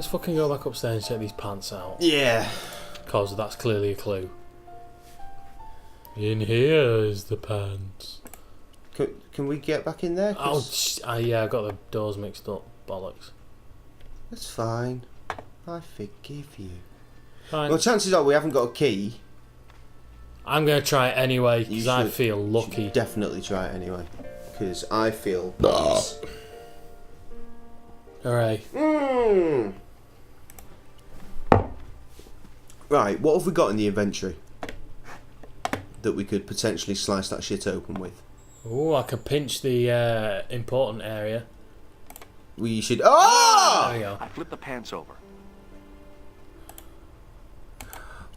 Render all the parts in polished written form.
Let's fucking go back upstairs and check these pants out. Yeah. Because that's clearly a clue. In here is the pants. Can we get back in there? Oh, yeah, I got the doors mixed up. Bollocks. That's fine. I forgive you. Fine. Well, chances are we haven't got a key. I'm going to try it anyway, because I feel lucky. You should definitely try it anyway. Because I feel... Hooray. Right, what have we got in the inventory that we could potentially slice that shit open with? Oh, I could pinch the important area. We should... Oh! There we go. I flipped the pants over.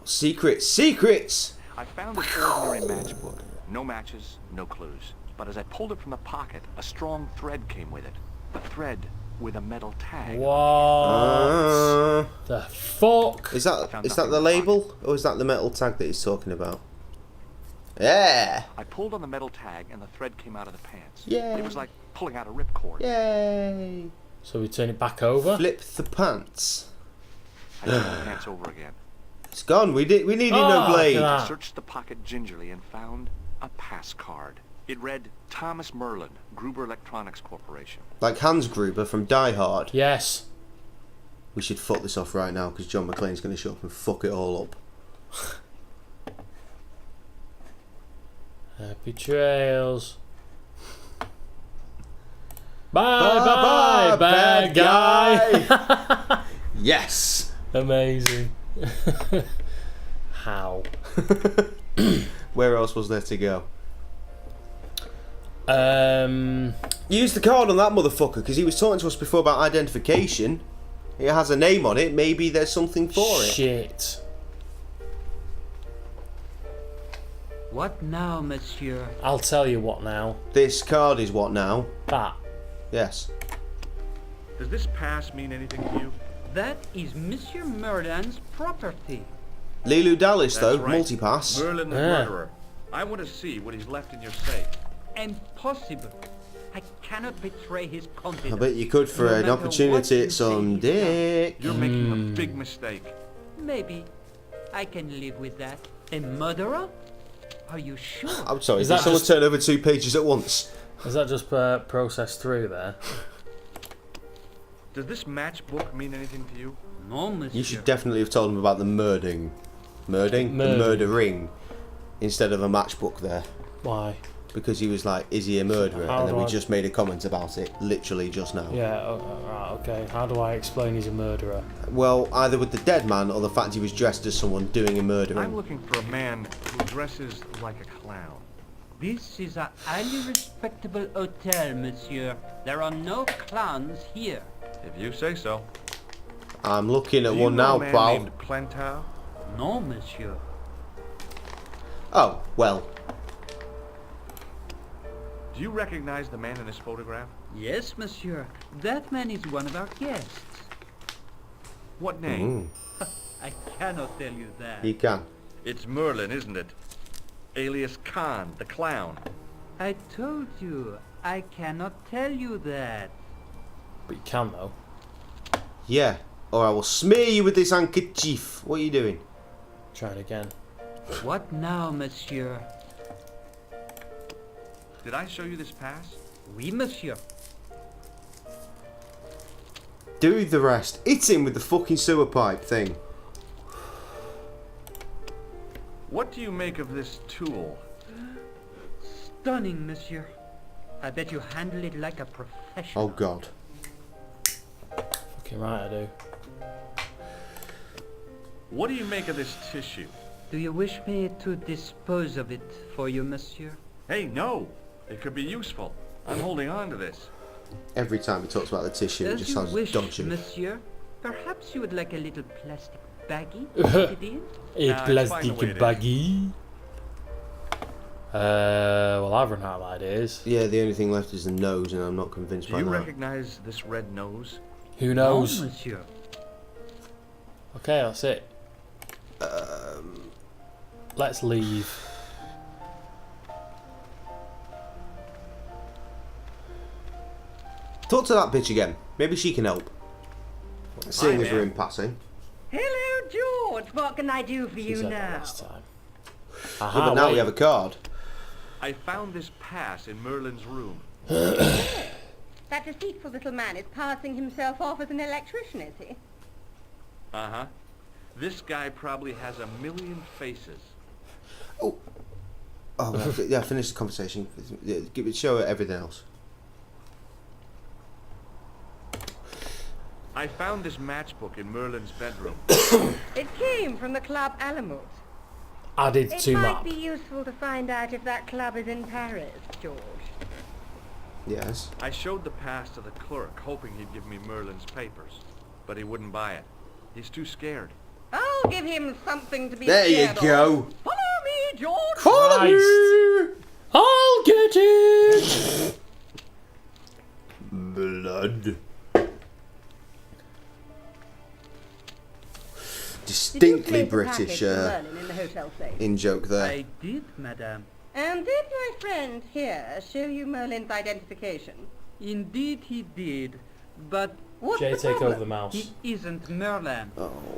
Secrets! Secrets! I found an ordinary matchbook. No matches, no clues. But as I pulled it from the pocket, a strong thread came with it. A thread with a metal tag. What the fuck? Is that the label? Or is that the metal tag that he's talking about? Yeah! I pulled on the metal tag and the thread came out of the pants. Yay! It was like pulling out a ripcord. Yay! So we turn it back over? Flip the pants. I turned the pants over again. It's gone. We needed no blade. I searched the pocket gingerly and found a pass card. It read Thomas Merlin, Gruber Electronics Corporation. Like Hans Gruber from Die Hard. Yes. We should fuck this off right now because John McClane's going to show up and fuck it all up. Happy trails. Bye, bad guy. Yes. Amazing. How? Where else was there to go? Use the card on that motherfucker because he was talking to us before about identification. It has a name on it. Maybe there's something for it. Shit. What now, monsieur? I'll tell you what now. This card is what now? That. Yes. Does this pass mean anything to you? That is Monsieur Merlin's property. Lilu Dallas, though, That's right. multipass. Merlin the murderer. I want to see what he's left in your safe. Impossible. I cannot betray his confidence. I bet you could for No an matter opportunity what you at some say he's done. dick. You're making a big mistake. Maybe. I can live with that. A murderer? Are you sure? I'm sorry, Is did that someone just- turn over 2 pages at once? Is that just processed through there? Does this matchbook mean anything to you? No, monsieur. You should definitely have told him about the murdering. Murdering? The murdering. Instead of a matchbook there. Why? Because he was like, is he a murderer? How And then do we I- just made a comment about it, literally just now. Yeah, right, okay. How do I explain he's a murderer? Well, either with the dead man or the fact he was dressed as someone doing a I'm murdering. looking for a man who dresses like a clown. This is a highly respectable hotel, monsieur. There are no clowns here. If you say so. I'm looking at Do you one know now, a man pal. named Plantow? No, monsieur. Oh, well. Do you recognize the man in this photograph? Yes, monsieur. That man is one of our guests. What name? I cannot tell you that. You can. It's Merlin, isn't it? Alias Khan, the clown. I told you, I cannot tell you that. But you can, though. Yeah. Or I will smear you with this handkerchief. What are you doing? Try it again. What now, monsieur? Did I show you this pass? Oui, monsieur. Do the rest. It's in with the fucking sewer pipe thing. What do you make of this tool? Stunning, monsieur. I bet you handle it like a professional. Oh, God. Fucking right, I do. What do you make of this tissue? Do you wish me to dispose of it for you, monsieur? Hey, no! It could be useful. I'm holding on to this. Every time he talks about the tissue, it As just you sounds wish, dodgy. monsieur. Perhaps you would like a little plastic baggie to put it in? A Nah, it's fine the way plastic it is. baggie. Well, I've run out of ideas. Yeah, the only thing left is the nose, and I'm not convinced Do by you that. recognize this red nose? Who No, knows? monsieur. Okay, that's it. Let's leave. Talk to that bitch again. Maybe she can help. Seeing as we're in passing. Hello, George. What can I do for She you said that now? last time. Yeah, but now we have a card. I found this pass in Merlin's room. That deceitful little man is passing himself off as an electrician, is he? Uh-huh. This guy probably has 1,000,000 faces. Oh, yeah. Finish the conversation. Show her everything else. I found this matchbook in Merlin's bedroom. It came from the Club Alamut. Added It to might map. be useful to find out if that club is in Paris, George. Yes. I showed the pass to the clerk, hoping he'd give me Merlin's papers. But he wouldn't buy it. He's too scared. I'll give him something to be There you scared of. go. Follow me, George. Follow me. I'll get it! Blood. Did you Distinctly place the British package to Merlin in the hotel safe? in joke there. I did, madame. And did my friend here show you Merlin's identification? Indeed he did. But What's Jay, the take problem? over the mouse. he isn't Merlin.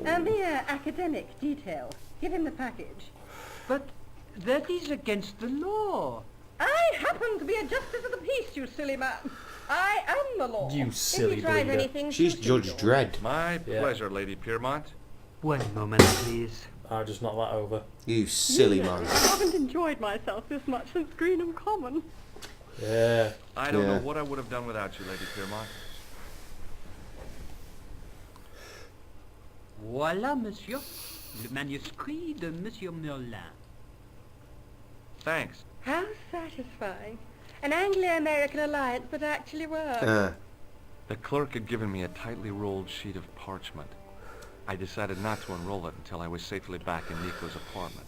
A mere academic detail. Give him the package. But that is against the law. I happen to be a justice of the peace, you silly man. I am the law. You silly if he tries bleeder. anything, She's shoot him, Judge Dredd. My Yeah. pleasure, Lady Piermont. 1 moment, please. I'll just knock that over. You silly man. I haven't enjoyed myself this much since Greenham Common. Yeah. I don't know Yeah. what I would have done without you, Lady Piermont. Voilà, monsieur. Le manuscrit de Monsieur Merlin. Thanks. How satisfying. An Anglo-American alliance that actually works. The clerk had given me a tightly rolled sheet of parchment. I decided not to unroll it until I was safely back in Nico's apartment.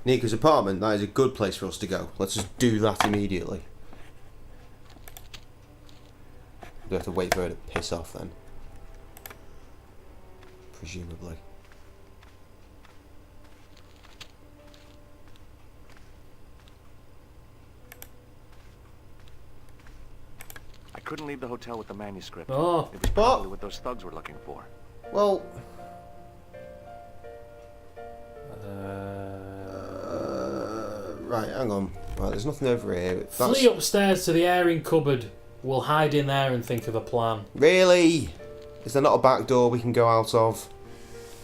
Nico's apartment, that is a good place for us to go. Let's just do that immediately. We have to wait for her to piss off then. Presumably. I couldn't leave the hotel with the manuscript. Oh. It was probably what those thugs were looking for. Well, right, hang on. Right, there's nothing over here. That's... Flee upstairs to the airing cupboard. We'll hide in there and think of a plan. Really? Is there not a back door we can go out of?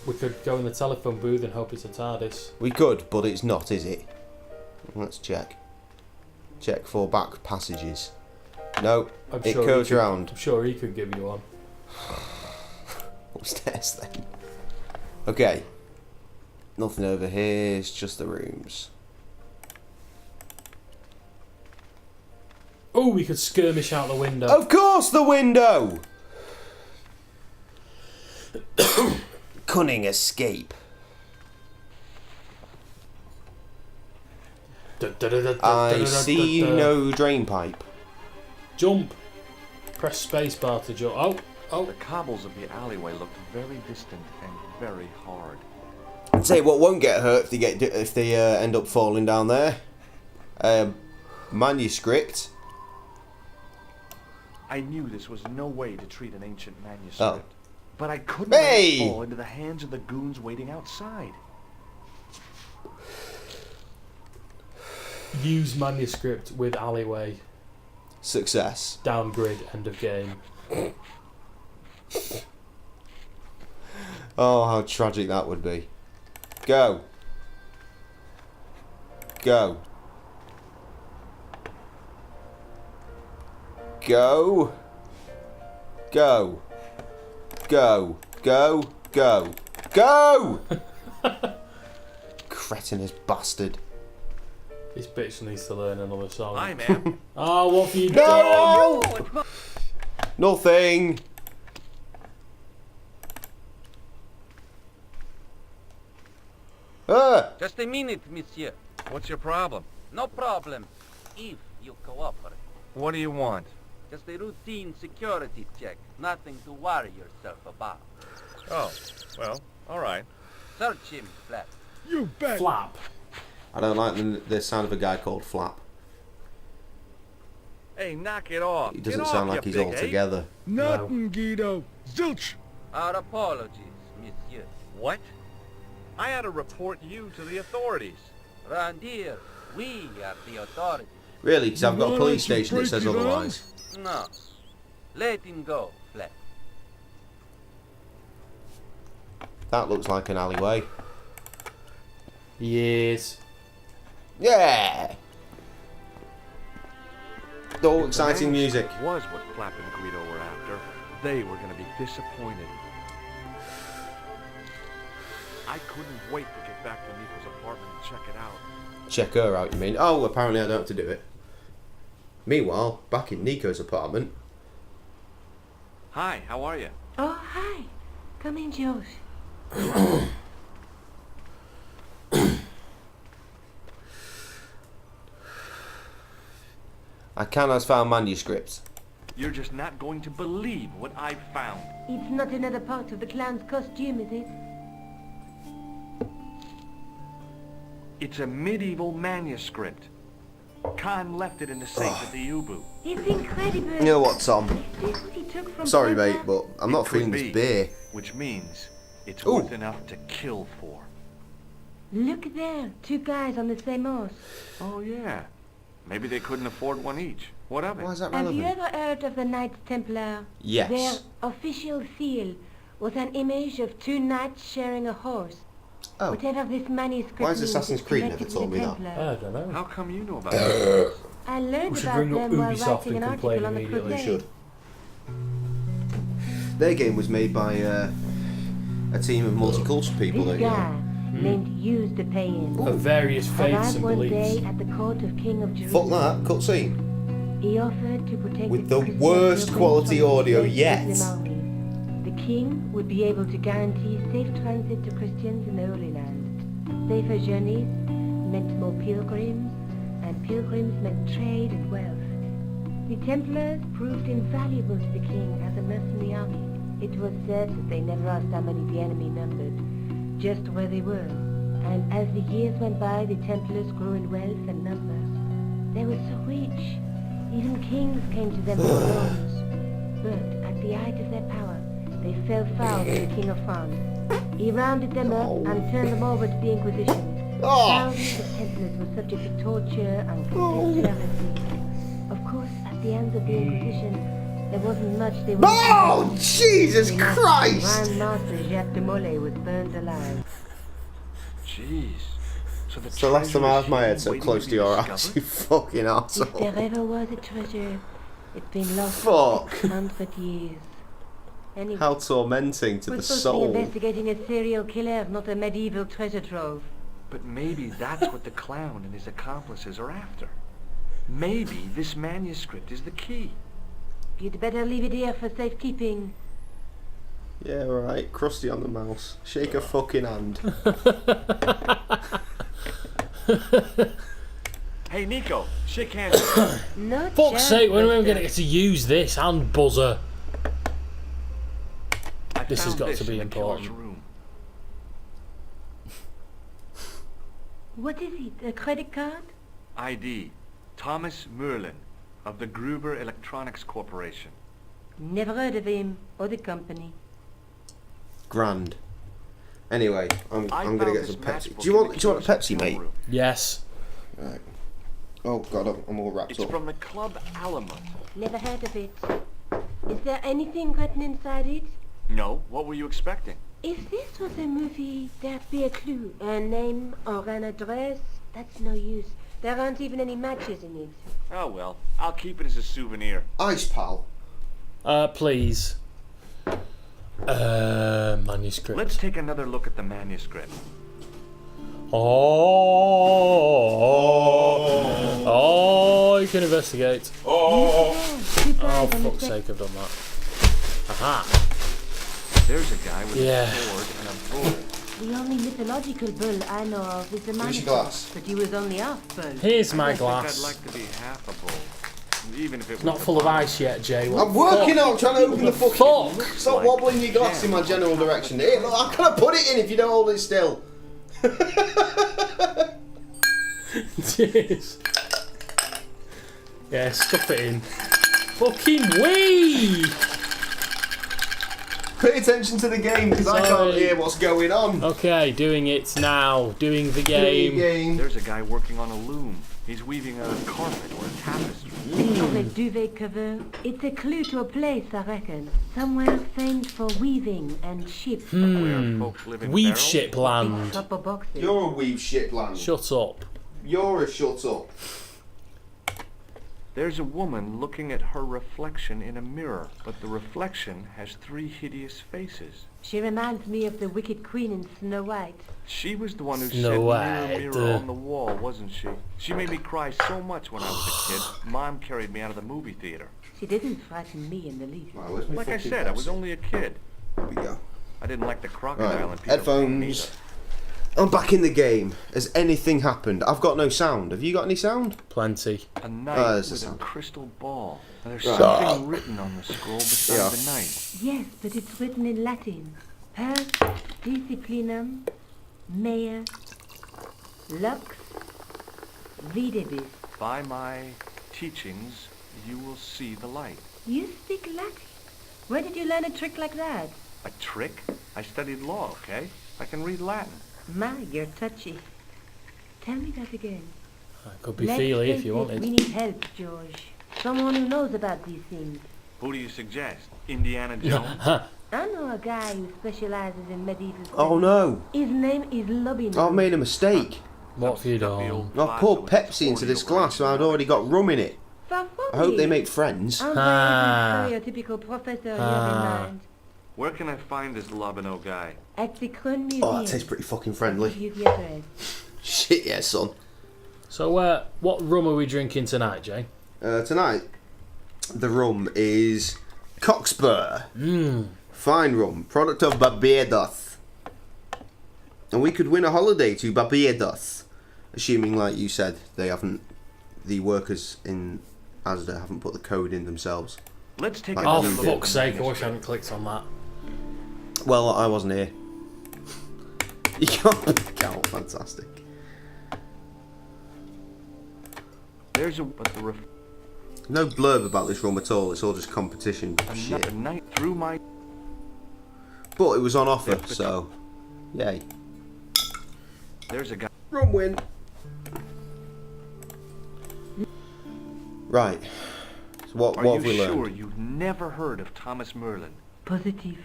We could go in the telephone booth and hope it's a TARDIS. We could, but it's not, is it? Let's check. Check for back passages. No, it curves round. I'm sure he could give you one. Upstairs then. Okay. Nothing over here, it's just the rooms. Oh, we could skirmish out the window. Of course, the window! Cunning escape. I see no drain pipe. Jump. Press spacebar to jump. Oh. The cobbles of the alleyway looked very distant and very hard. I'd say what won't get hurt if they end up falling down there. Manuscript. I knew this was no way to treat an ancient manuscript. Oh. But I couldn't let Hey! it fall into the hands of the goons waiting outside. Use manuscript with alleyway. Success. Down grid. End of game. Oh, how tragic that would be. Go. Go. Go. Go. Go. Go. Go. Go! Cretinous bastard. This bitch needs to learn another song. Hi, ma'am. Oh, what have you done? No! Nothing. Ah! Just a minute, monsieur. What's your problem? No problem. If you cooperate. What do you want? Just a routine security check. Nothing to worry yourself about. Oh, well, all right. Search him, Flap. Flap. I don't like the sound of a guy called Flap. Hey, knock it off. He doesn't Get sound off, like you he's all big ape. together. Nothing, Guido. Zilch. Our apologies, monsieur. What? I had to report you to the authorities. Randir, we are the authorities. Really? Because I've got a police station that says otherwise. No. Let him go, Fleck. That looks like an alleyway. Yes. Yeah! All exciting music. Was what Flap and Guido were after. They were going to be disappointed. I couldn't wait to get back to Nico's apartment and check it out. Check her out, you mean? Oh, apparently I don't have to do it. Meanwhile, back in Nico's apartment. Hi, how are you? Oh, hi. Come in, Josh. I has found manuscripts. You're just not going to believe what I've found. It's not another part of the clown's costume, is it? It's a medieval manuscript. Khan left it in the safe at the U-boot. It's incredible. You know what, Tom? Is this what he took from Sorry, Papa? mate, but I'm not It could feeling this be, beer. Which means it's Ooh. worth enough to kill for. Look there, 2 guys on the same horse. Oh, yeah. Maybe they couldn't afford one each. What of it? Why is that Have you relevant? ever heard of the Knights Templar? Yes. Their official seal was an image of 2 knights sharing a horse. Oh. Whatever this manuscript Why has means, Assassin's it's Creed connected never to told the me that? Templars. I don't know. How come you know about it? I learned We should about ring up them while Ubisoft writing and an complain article on the immediately. Crusade. Their game was made by a team of multicultural people. This That, guy named used to pay him. Of various faiths Arrived and one beliefs. day at the court of King of Fuck Jerusalem. that, cutscene. He offered to protect With the the Christian worst pilgrims quality from the audio Muslim yet. armies. The king would be able to guarantee safe transit to Christians in the Holy Land. Safer journeys meant more pilgrims, and pilgrims meant trade and wealth. The Templars proved invaluable to the king as a mercenary army. It was said that they never asked how many the enemy numbered, just where they were. And as the years went by, the Templars grew in wealth and numbers. They were so rich, even kings came to them for loans. But at the height of their power, they fell foul to the King of France. He rounded them up and turned them over to the Inquisition. Oh. Thousands of Templars were subject to torture and condemned to heresy. Of course, at the hands of the Inquisition, there wasn't much they would Oh, Jesus Christ! Grand Master Jacques de Molay was burned alive. Jeez. So It's the last time I have my head so waiting close be to your discovered? ass, you fucking If arsehole. there ever was a treasure, it's been lost Fuck. for 600 years. Anyway, How tormenting to we're the supposed to be soul. investigating a serial killer, not a medieval treasure trove. But maybe that's what the clown and his accomplices are after. Maybe this manuscript is the key. You'd better leave it here for safekeeping. Yeah, right. Crusty on the mouse. Shake a fucking hand. Hey, Nico, shake hands. Not Fuck's just sake, when am I Buster. going to get to use this hand buzzer? I This has found got this to be in the killer's important. room. What is it? A credit card? ID, Thomas Merlin, of the Gruber Electronics Corporation. Never heard of him or the company. Grand. Anyway, I'm I gonna found get this some matchbook Pepsi. Do you in want the a Pepsi, killer's mate? room. Yes. Right. Oh god, I'm all wrapped It's up. from the Club Alamo. Never heard of it. Is there anything written inside it? No, what were you expecting? If this was a movie, there'd be a clue. A name or an address? That's no use. There aren't even any matches in it. Oh well, I'll keep it as a souvenir. Ice pal. Please. Manuscript. Let's take another look at the manuscript. Oh, you can investigate. Oh, Two guys on the fuck's set. sake, I've done that. Aha. There's a guy with Yeah. a sword and a bull. The only mythological bull I know of is the Where's your Minotaur, glass? but he was only half bull. Here's my I don't think glass. I'd like to be half a bull, even if it was Not full of ice yet, Jay. What I'm working fuck? on trying to open the fucking. Fuck! Stop wobbling your glass in my general direction. Here, look, I'm gonna put it in if you don't hold it still. Cheers. Yeah, stuff it in. Fucking wee! Pay attention to the game because I can't Sorry. hear what's going on. Okay, doing it now. Doing the game. There's a guy working on a loom. He's weaving a carpet or a tapestry. Le duvet cover. It's a clue to a place, I reckon. Somewhere famed for weaving and ships. Where folks live in Weave barrels. ship land. Proper boxes. You're a weave shit land. Shut up. You're a shut up. There's a woman looking at her reflection in a mirror, but the reflection has 3 hideous faces. She reminds me of the wicked queen in Snow White. She was the one who Snow said White. mirror, mirror on the wall, wasn't she? She made me cry so much when I was a kid. Mom carried me out of the movie theater. She didn't frighten me in the least. Right, where's my Like I fucking said, I was Pepsi? only a kid. There we go. I didn't like the crocodile Right, and Peter Pan headphones. either. I'm back in the game. Has anything happened? I've got no sound. Have you got any sound? Plenty. A knight there's the with a sound. crystal ball. And there's Right. something written on the scroll beside Yeah. the knight. Yes, but it's written in Latin. Per disciplinum mea lux videbis. By my teachings, you will see the light. You speak Latin? Where did you learn a trick like that? A trick? I studied law, okay? I can read Latin. My, you're touchy. Tell me that again. I could be Let's Feely if face you it, wanted. We need help, George. Someone who knows about these things. Who do you suggest? Indiana Jones? I know a guy who specializes in medieval studies. Oh no. His name is Lobino. I've made a mistake. What have you Stuffy done? old I've fossil poured with his Pepsi into 40 this over glass his and I'd mouth. already got rum in it. I hope they make friends. I'm Ah. very stereotypical professor you have in Ah. mind. Where can I find this Lobino guy? At the Krön Museum. Oh, that tastes pretty fucking Give friendly. you the address. Shit, yeah, son. So, what rum are we drinking tonight, Jay? Tonight, the rum is Cockspur. Fine rum, product of Barbados. And we could win a holiday to Barbados. Assuming, like you said, the workers in Asda haven't put the code in themselves. Let's take Oh, Oh, another look at fuck's the sake, I wish I manuscript. hadn't clicked on that. Well, I wasn't here. You can't pick out, fantastic. There's a No blurb about this rum at all, it's all just competition another shit. night through my. But it was on offer, Yeah, but- so yay. There's a guy. Rum win. Right. So what Are have you we sure learned? you've never heard of Thomas Merlin? Positive.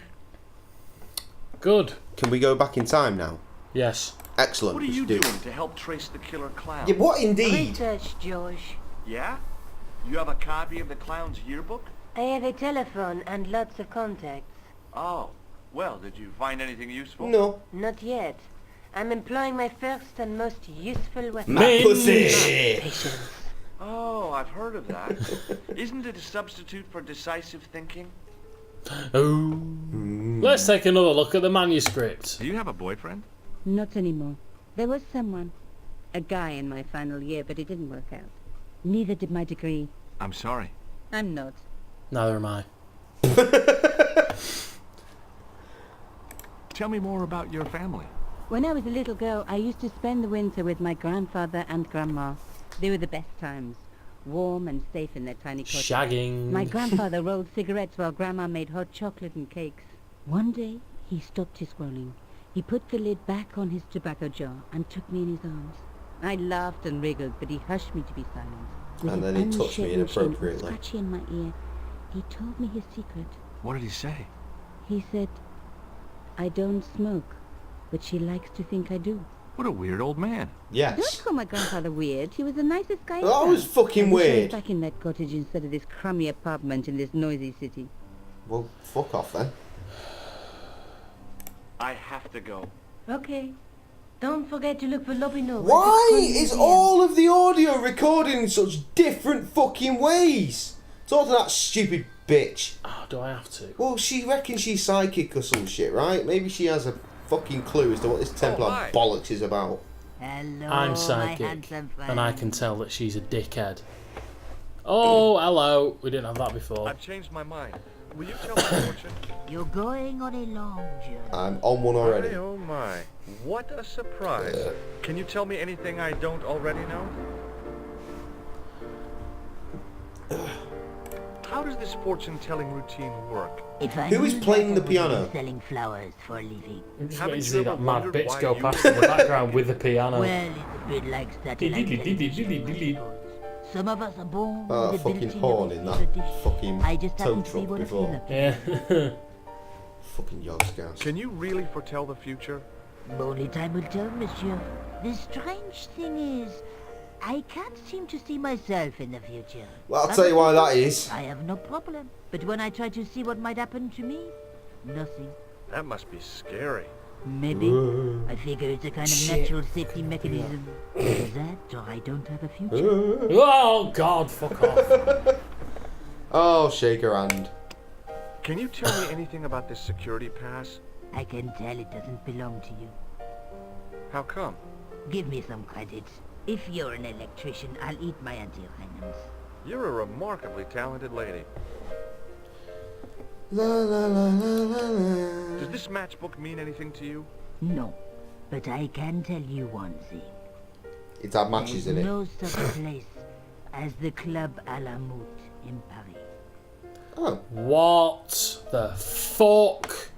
Good. Can we go back in time now? Yes. Excellent. What are let's you do it. doing to help trace the killer clown? Yeah, what indeed? Research, George. Yeah? You have a copy of the clown's yearbook? I have a telephone and lots of contacts. Oh. Well, did you find anything useful? No. Not yet. I'm employing my first and most useful weapon. My pussy! Patience. Oh, I've heard of that. Isn't it a substitute for decisive thinking? Oh. Let's take another look at the manuscript. Do you have a boyfriend? Not anymore. There was someone. A guy in my final year, but it didn't work out. Neither did my degree. I'm sorry. I'm not. Neither am I. Tell me more about your family. When I was a little girl, I used to spend the winter with my grandfather and grandma. They were the best times. Warm and safe in their tiny cottage. Shagging. My grandfather rolled cigarettes while grandma made hot chocolate and cakes. One day, he stopped his rolling. He put the lid back on his tobacco jar and took me in his arms. I laughed and wriggled, but he hushed me to be silent. With And his then he touched me unshaven chin inappropriately. scratchy in my ear, he told me his secret. What did he say? He said, I don't smoke, but she likes to think I do. What a weird old man. Don't Yes. call my grandfather weird. He was the nicest guy That ever. was fucking I wish I was weird. back in that cottage instead of this crummy apartment in this noisy city. Well, fuck off then. I have to go. Okay. Don't forget to look for Lobino. at the Why Krön is Museum. all of the audio recorded in such different fucking ways? Talk to that stupid bitch. Oh, do I have to? Well, she reckons she's psychic or some shit, right? Maybe she has a fucking clue as to what this Templar hi. bollocks is about. Hello, I'm psychic, and I can tell that she's a dickhead. Oh, hello. We didn't have that before. I've changed my mind. Will you tell my fortune? You're going on a long journey. I'm on one already. My, oh my. What a surprise. Can you tell me anything I don't already know? how does this fortune-telling routine work? If I Who is knew playing that, the I would be piano? selling flowers for a living. I'm just Haven't waiting to you see ever that mad wondered bitch why go you- past in the background with the piano. Well, it's a bit like satellite television, I suppose. Some of us are born Oh, with a fucking built-in horn in receiver that dish. fucking I just tow happen to see truck what I before. feel like. Yeah. Fucking Yogscast. Can you really foretell the future? Only time will tell, monsieur. The strange thing is, I can't seem to see myself in the future. Well, I'll tell you why that is. I have no problem. But when I try to see what might happen to me, nothing. That must be scary. Maybe. I figure it's a kind of Shit. natural safety mechanism. Either that, or I don't have a future. Oh God, fuck off. Oh, shake her hand. Can you tell me anything about this security pass? I can tell it doesn't belong to you. How come? Give me some credit. If you're an electrician, I'll eat my antirhymes. You're a remarkably talented lady. La la la la la la. Does this matchbook mean anything to you? No, but I can tell you one thing. It's had matches in There's it. no such place as the Club à la Moute in Paris. Oh, What the fuck?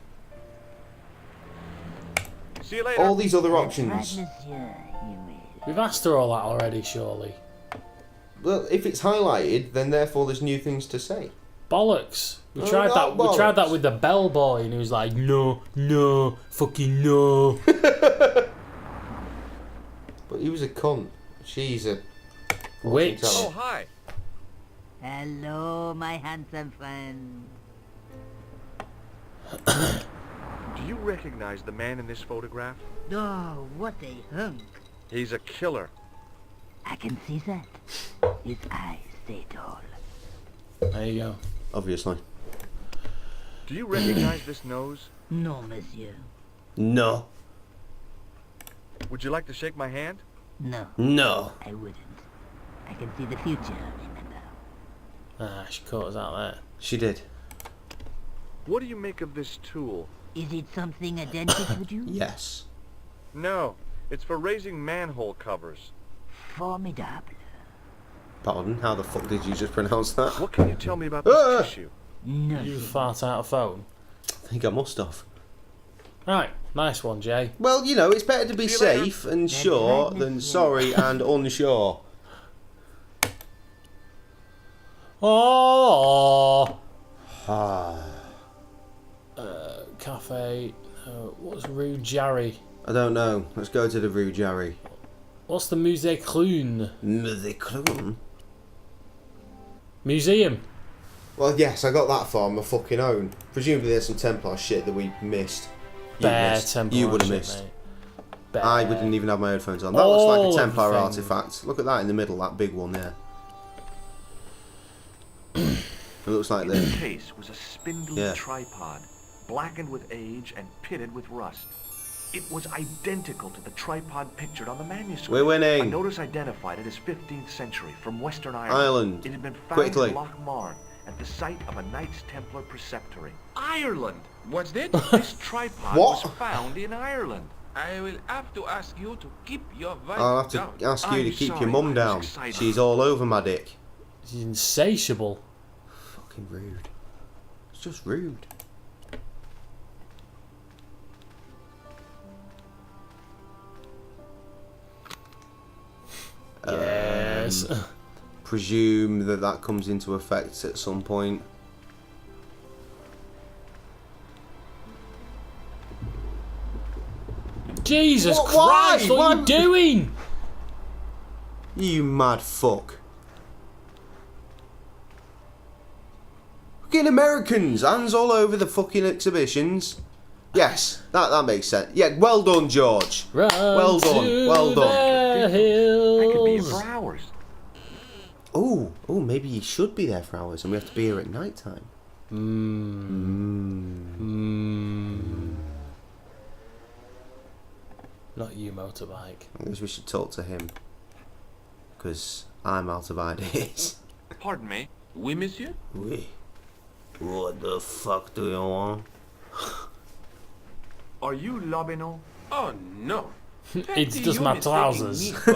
See you later. all these other That's options. right, monsieur, you will. We've asked her all that already, surely. Well, if it's highlighted, then therefore there's new things to say. Bollocks. We Oh, tried not that. We tried that bollocks. with the bellboy, and he was like, "No, no, fucking no." But he was a cunt. She's a Witch. Oh, hi. Hello, my handsome friend. Do you recognize the man in this photograph? Oh, what a hunk. He's a killer. I can see that. His eyes say it all. There you go. Obviously. Do you recognize this nose? No, monsieur. No. Would you like to shake my hand? No, No. I wouldn't. I can see the future, remember. Ah, she caught us out there. She did. What do you make of this tool? Is it something identical to you? Yes. No, it's for raising manhole covers. Formidable. Pardon? How the fuck did you just pronounce that? What can you tell me about this tissue? No. You fart out a phone. I think I must have. Right, nice one, Jay. Well, you know, it's better to be See you later. safe and That's sure right, than monsieur. sorry and unsure. Oh. Ah. Cafe. What's Rue Jarry? I don't know. Let's go to the Rue Jarry. What's the Musée Clune? The Clun? Museum. Well, yes, I got that far on my fucking own. Presumably there's some Templar shit that we missed. You Bear missed. Templar. You would have shit, missed. mate. Bear. I wouldn't even have my headphones on. That All looks like of a the Templar things. artifact. Look at that in the middle, that big one there. It looks like In the this. case was a spindly Yeah. tripod, blackened with age and pitted with rust. It was identical to the tripod pictured on the manuscript. We're winning. A notice identified it as 15th century from Western Ireland. Ireland. It had been found Quickly. in Loch Marn at the site of a Knights Templar preceptory. Ireland! What's that? This tripod What? was found in Ireland. I will have to ask you to keep your voice I'll have to down. ask you to I'm keep sorry, your I mum was down. excited. She's all over my dick. She's insatiable. Fucking rude. It's just rude. Yes. Presume that that comes into effect at some point. Jesus What? Why? Christ, what are Why? you doing? You mad fuck. Fucking Americans, hands all over the fucking exhibitions. Yes, that makes sense. Yeah, well done, George. Run Well done, to well done. the I could be here hills. for hours. Oh, maybe he should be there for hours and we have to be here at night time. Not you, motorbike. I guess we should talk to him. Because I'm out of ideas. Pardon me. Oui, monsieur? Oui. What the fuck do you want? Are you Lobino? Oh, no. It's just my trousers. I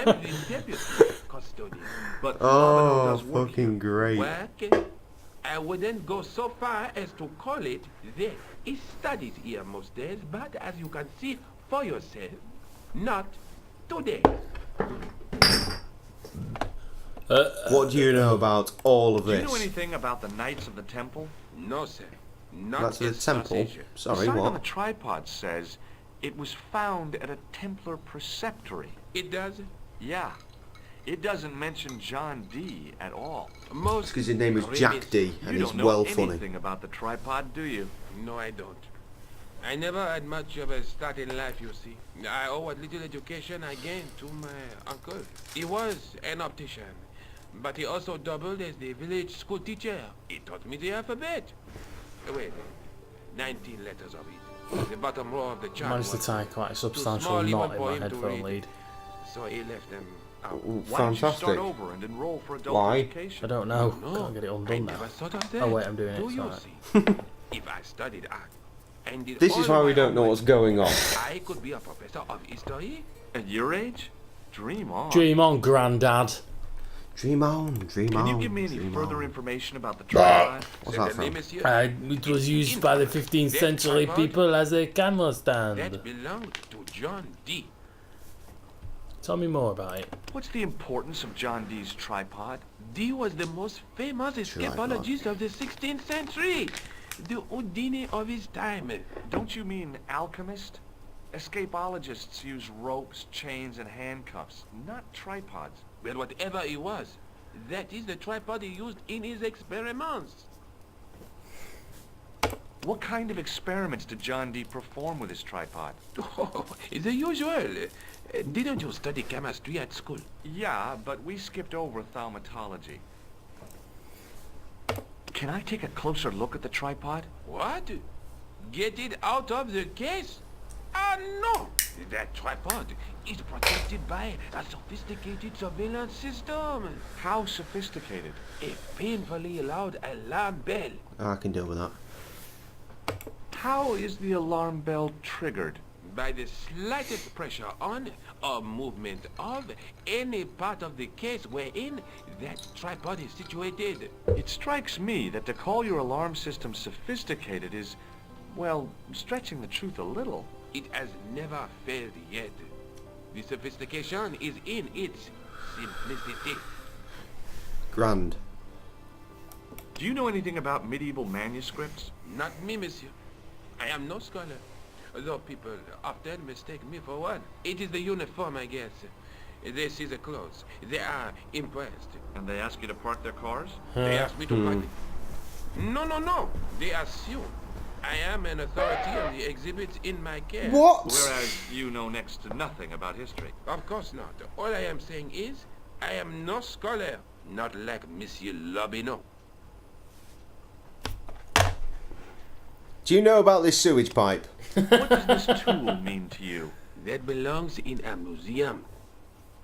am the deputy custodian. But Oh, does work fucking here. great. Work? I wouldn't go so far as to call it there. He studies here most days, but as you can see for yourself, not today. What do you know about all of Do this? you know anything about the Knights of the Temple? No, sir. Not That's the as temple. sausage. The Sorry, sign on the what? tripod says it was found at a Templar preceptory. It does. Yeah. It doesn't mention John D. at all. Most Because his name is Jack D, and You he's don't know well funny. anything about the tripod, do you? No, I don't. I never had much of a start in life, you see. I owe what little education I gained to my uncle. He was an optician, but he also doubled as the village school teacher. He taught me the alphabet. Wait, 19 letters of it. The bottom row of the chart Managed to was tie quite a substantial small even knot in for my him to headphone read. lead. So he left them out. Ooh, Why don't you fantastic. start over and enroll for adult Why? education? I don't know. No, Can't get it I undone now. never thought of that. Oh wait, I'm doing it. Do It's you alright. see? If I studied art and did This is all why my we don't know homework, what's going on. I could be a professor of history. At your age? Dream on. Dream on, Grandad. Dream on, dream Can on. you give me any dream further on. information about the tripod? What's that Certainly, from? monsieur. It was used by the 15th century people as a camera stand. That belonged to John D. Tell me more about it. What's the importance of John Dee's tripod? D was the most famous escapologist of the 16th century. The Houdini of his time. Don't you mean alchemist? Escapologists use ropes, chains, and handcuffs, not tripods. Well, whatever he was, that is the tripod he used in his experiments. What kind of experiments did John Dee perform with his tripod? Oh, the usual. Didn't you study chemistry at school? Yeah, but we skipped over thaumatology. Can I take a closer look at the tripod? What? Get it out of the case? Ah, no! That tripod is protected by a sophisticated surveillance system. How sophisticated? A painfully loud alarm bell. I can deal with that. How is the alarm bell triggered? By the slightest pressure on or movement of any part of the case wherein that tripod is situated. It strikes me that to call your alarm system sophisticated is, well, stretching the truth a little. It has never failed yet. The sophistication is in its simplicity. Grand. Do you know anything about medieval manuscripts? Not me, monsieur. I am no scholar. Though people often mistake me for one. It is the uniform, I guess. They see the clothes. They are impressed. And they ask you to park their cars? They ask me to park it. No. They assume I am an authority on the exhibits in my care. What? Whereas you know next to nothing about history. Of course not. All I am saying is, I am no scholar. Not like Monsieur Lobineau. Do you know about this sewage pipe? What does this tool mean to you? That belongs in a museum.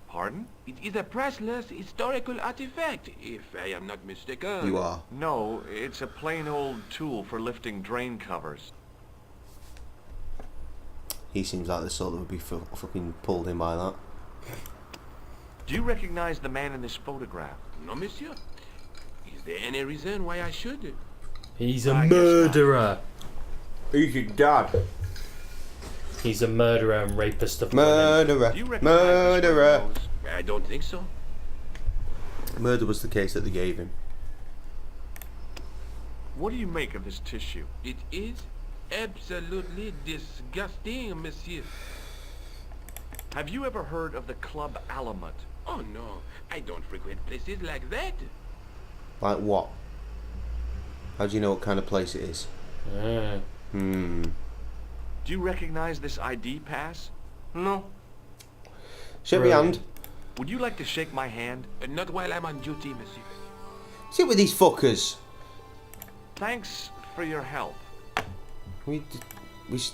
Pardon? It is a priceless historical artifact, if I am not mistaken. You are. No, it's a plain old tool for lifting drain covers. He seems like the sort that would be fucking pulled in by that. Do you recognize the man in this photograph? No, monsieur. Is there any reason why I should? He's a I guess not. murderer. Who's your dad? He's a murderer and rapist of women. Murderer. Do you recognize this red Murderer. nose? I don't think so. Murder was the case that they gave him. What do you make of this tissue? It is absolutely disgusting, monsieur. Have you ever heard of the Club Alamut? Oh no, I don't frequent places like that. Like what? How do you know what kind of place it is? Do you recognize this ID pass? No, Shake me hand. Would you like to shake my hand? not while I'm on duty, monsieur. Sit with these fuckers. Thanks for your help. We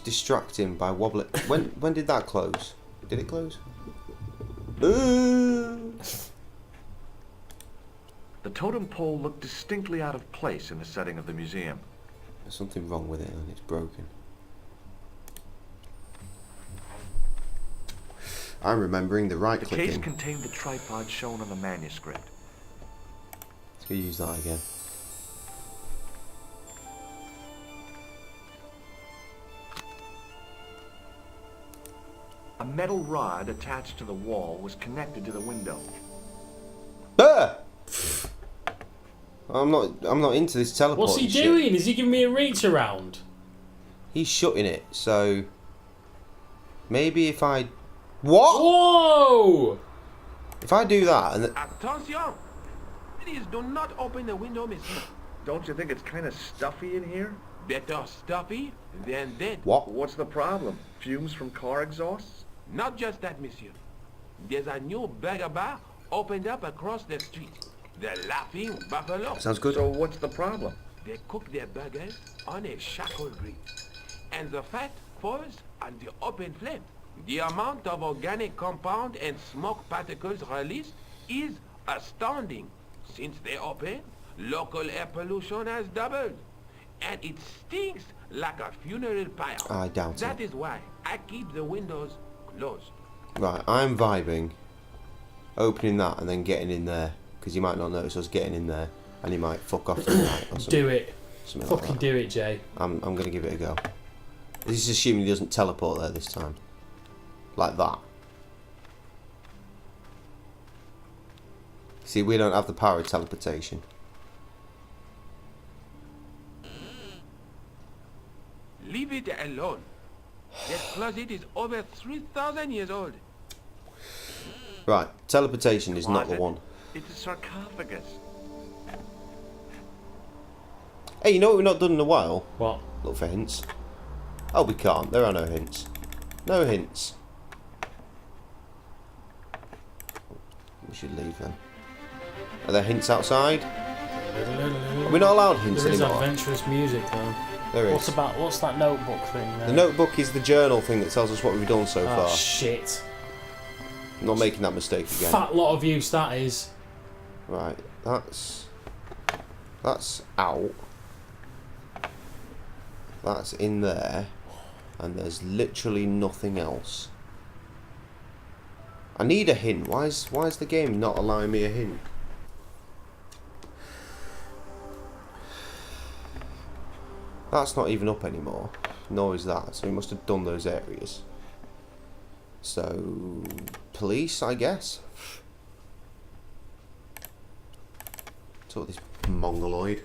distract him by wobbling. When did that close? Did it close? The totem pole looked distinctly out of place in the setting of the museum. There's something wrong with it and it's broken. I'm remembering the right The case clicking. contained the tripod shown on the manuscript. Let's use that again. A metal rod attached to the wall was connected to the window. Ah! I'm not into this teleport. What's he doing? Is he giving me a reach around? He's shutting it, so maybe if I what? Whoa! If I do that and Attention! Please do not open the window, monsieur. Don't you think it's kind of stuffy in here? Better stuffy than dead. what? What's the problem? Fumes from car exhausts? Not just that, monsieur. There's a new burger bar opened up across the street. The Laughing Buffalo. Sounds good. So what's the problem? They cook their burgers on a charcoal grill, and the fat falls on the open flame. The amount of organic compound and smoke particles released is astounding. Since they opened, local air pollution has doubled, and it stinks like a funeral pyre. I doubt That it. is why I keep the windows closed. Right, I'm vibing. Opening that and then getting in there, because you might not notice us getting in there, and he might fuck off to the right or something. Do it. Something Fucking like that. do it, Jay. I'm gonna give it a go. This is assuming he doesn't teleport there this time, like that. See, we don't have the power of teleportation. Leave it alone. That closet is over 3,000 years old. Right, teleportation is not the Closet? one. It's a sarcophagus. Hey, you know what we've not done in a while? What? Look for hints. Oh, we can't. There are no hints. No hints. We should leave then. Are there hints outside? Are we not allowed hints There is anymore? adventurous music though. There is. What's that notebook thing there? The notebook is the journal thing that tells us what we've done so Oh far. shit. I'm not making that mistake again. Fat lot of use that is. Right, that's out. That's in there, and there's literally nothing else. I need a hint. Why is the game not allowing me a hint? That's not even up anymore. Nor is that. So we must have done those areas. So police, I guess. Talk this mongoloid.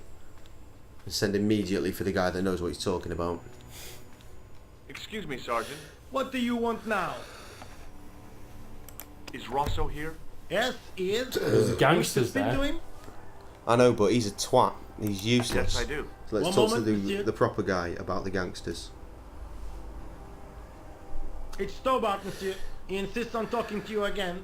And send immediately for the guy that knows what he's talking about. Excuse me, Sergeant. What do you want now? Is Rosso here? Yes, he is. There's the gangsters Speak there. to him. I know, but he's a twat. He's useless. Yes, I do. So let's One talk moment, to monsieur. the proper guy about the gangsters. It's Stobart, monsieur. He insists on talking to you again.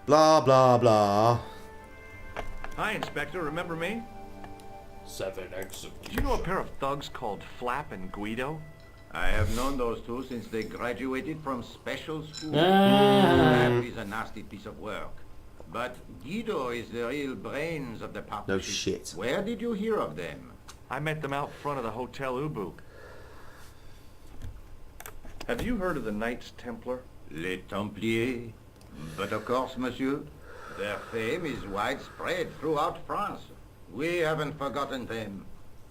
Blah, blah, blah. Hi, Inspector. Remember me? 7 execution. Do you know a pair of thugs called Flap and Guido? I have known those two since they graduated from special school. Ah. That is a nasty piece of work. But Guido is the real brains of the partnership. No shit. Where did you hear of them? I met them out front of the Hotel Ubu. Have you heard of the Knights Templar? Les Templiers. But of course, monsieur, their fame is widespread throughout France. We haven't forgotten them.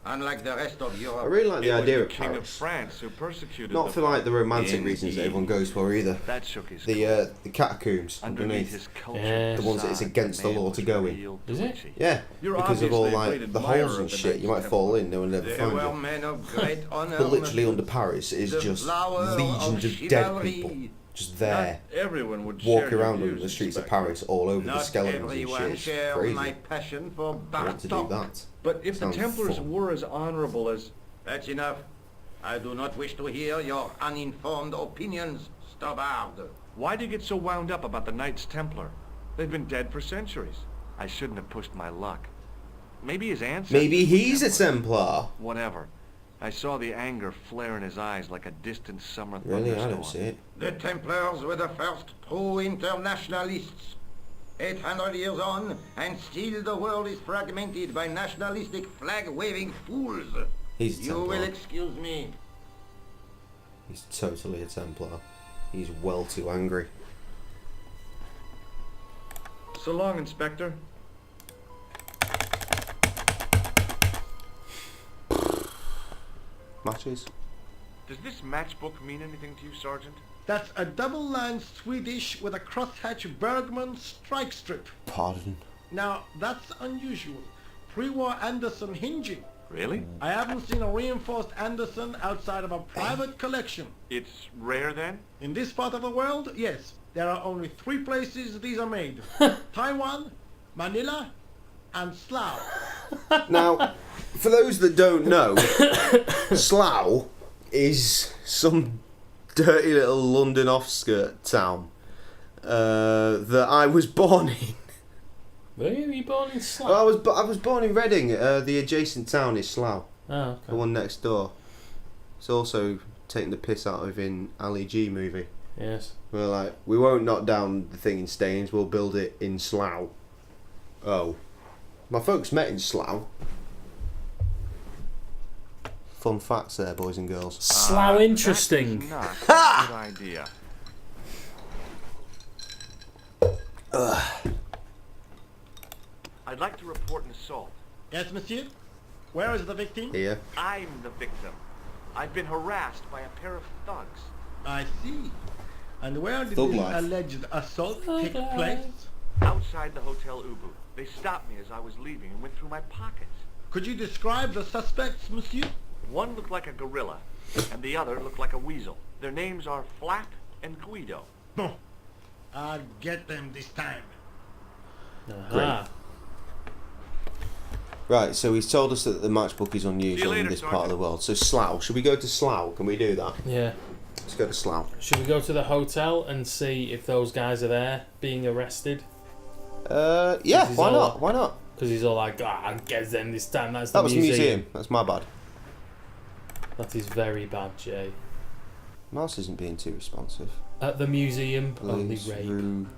Unlike the rest of Europe. I really like the It was idea the of King of Paris. France who persecuted Not the for like the romantic Indeed. reasons that everyone goes for either. That shook his The catacombs underneath underneath. his culture. Yeah. The ones that it's against the law to go in. Is it? Yeah, You're because of all obviously a like great the admirer holes and of the shit. You might Knights fall in, no one will ever They find were you. men of great honor. But literally monsieur. under Paris is The just flower legions of of dead chivalry. people just there, Everyone would share walking your around on views, the streets of Inspector. Paris, all over the Not skeletons and everyone shit. It's shares crazy. my passion for I want to do Bartok. that. But if the Sounds Templars fun. were as honorable as... That's enough. I do not wish to hear your uninformed opinions, Stobart. Why do you get so wound up about the Knights Templar? They've been dead for centuries. I shouldn't have pushed my luck. Maybe his ancestors... Maybe were he's a Templar. Templar. Whatever. I saw the anger flare in his eyes like a distant summer Really, I thunderstorm. don't see it. The Templars were the first true internationalists. 800 years on, and still the world is fragmented by nationalistic flag-waving fools. He's a You will Templar. excuse me. He's totally a Templar. He's well too angry. So long, Inspector. Matches? Does this matchbook mean anything to you, Sergeant? That's a double-line Swedish with a crosshatch Bergman strike strip. Pardon? Now, that's unusual. Pre-war Anderson hinging. Really? I haven't seen a reinforced Anderson outside of a private collection. It's rare then? In this part of the world, yes. There are only 3 places these are made. Taiwan, Manila, and Slough. Now, for those that don't know, Slough is some dirty little London offskirt town that I was born in. Were you born in Slough? Well, I was born in Reading. The adjacent town is Slough. Oh, okay. The one next door. It's also taking the piss out of in Ali G movie. Yes. We're like, we won't knock down the thing in Staines, we'll build it in Slough. Oh. My folks met in Slough. Fun facts there, boys and girls. Slough interesting. That is not a good idea. I'd like to report an assault. Yes, monsieur? Where is the victim? Here. I'm the victim. I've been harassed by a pair of thugs. I see. And where did Thug this life. alleged assault take place? Outside the Hotel Ubu. They stopped me as I was leaving and went through my pockets. Could you describe the suspects, monsieur? One looked like a gorilla, and the other looked like a weasel. Their names are Flap and Guido. No. I'll get them this time. Great. Right, so he's told us that the matchbook is unusual later, in this part Sergeant. of the world. So Slough, should we go to Slough? Can we do that? Yeah. Let's go to Slough. Should we go to the hotel and see if those guys are there being arrested? Yeah, he's why all- not? Why not? Because he's all like, I get them this time. That's the That was the museum. That's my bad. That is very bad, Jay. Mouse isn't being too responsive. At the museum, Police only rape. room.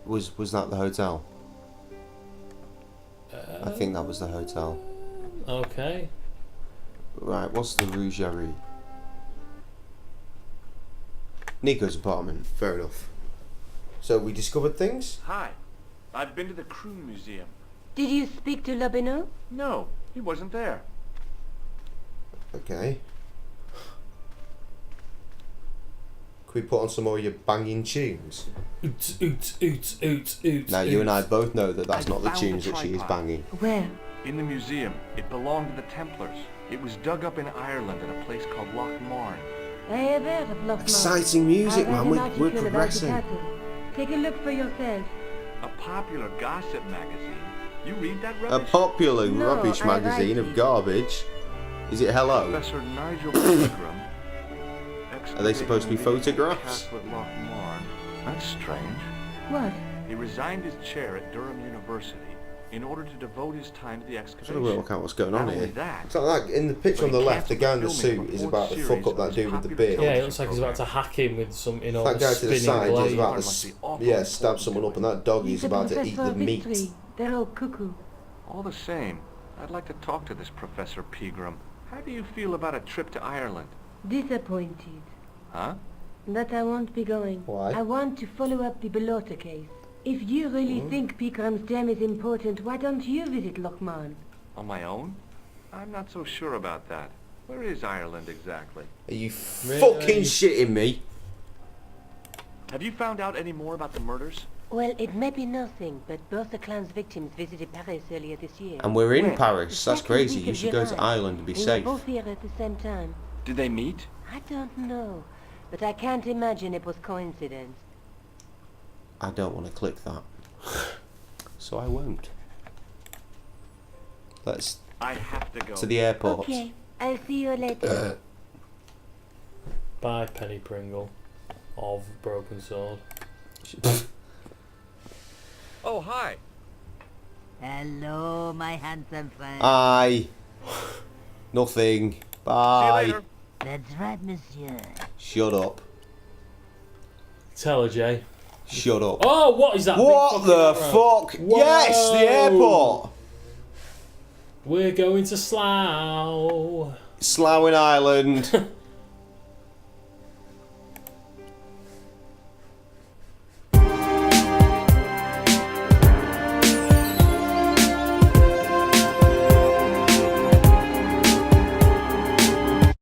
Was that the hotel? I think that was the hotel. Okay. Right, what's the Rougerie? Nico's apartment. Fair enough. So we discovered things? Hi. I've been to the Crew Museum. Did you speak to Lobineau? No, he wasn't there. Okay. Can we put on some more of your banging tunes? Oots, oots, oots, oots, oots. Now you and I oots. both know that that's I not the found tunes the that she is tripod. banging. Where? In the museum. It belonged to the Templars. It was dug up in Ireland at a place called Loch Marne. I have heard of Loch Marne. Exciting music, I read man. an We're article about the progressing. castle. Take a look for yourself. A popular gossip magazine. You read that A rubbish? popular No, rubbish I magazine like of it. garbage. Is it Hello? Professor Nigel Pilgrim. Are they supposed to be photographs? Castle at Loch Marne. That's strange. What? He resigned his chair at Durham University in order to devote his time to the I excavation. don't know work out what's going on Not only here. that, It's like that in the picture but on the he left, the guy in the cancelled suit filming is the about to fourth fuck up series that of dude his with the popular beard. Yeah, it looks like he's about to hack him with some, That a guy to the spinning side is blade. about Must be awful to stab important someone to up, and that dog He's is a about to eat professor the of meat. history. They're all cuckoo. All the same, I'd like to talk to this Professor Pegram. How do you feel about a trip to Ireland? Disappointed. Huh? That I won't be going. Why? I want to follow up the Bellotta case. If you really think Picram's gem is important, why don't you visit Loch Marne? On my own? I'm not so sure about that. Where is Ireland exactly? Are you Really? fucking shitting me? Have you found out any more about the murders? Well, it may be nothing, but both the clan's victims visited Paris earlier this year. And we're in When? Paris. The That's second crazy. week You of should go to July. Ireland and be We were safe. both here at the same time. Did they meet? I don't know, but I can't imagine it was coincidence. I don't want to click that. So I won't. Let's I have to go. to the airport. Okay, I'll see you later. By Penny Pringle of Broken Sword. Oh, hi. Hello, my handsome friend. Aye. Nothing. See you Bye. later. That's right, monsieur. Shut up. Tell her, Jay. Shut up. Oh, what is that? What big the fucking arrow? fuck? Yes, the Whoa. airport. We're going to Slough. Slough Island.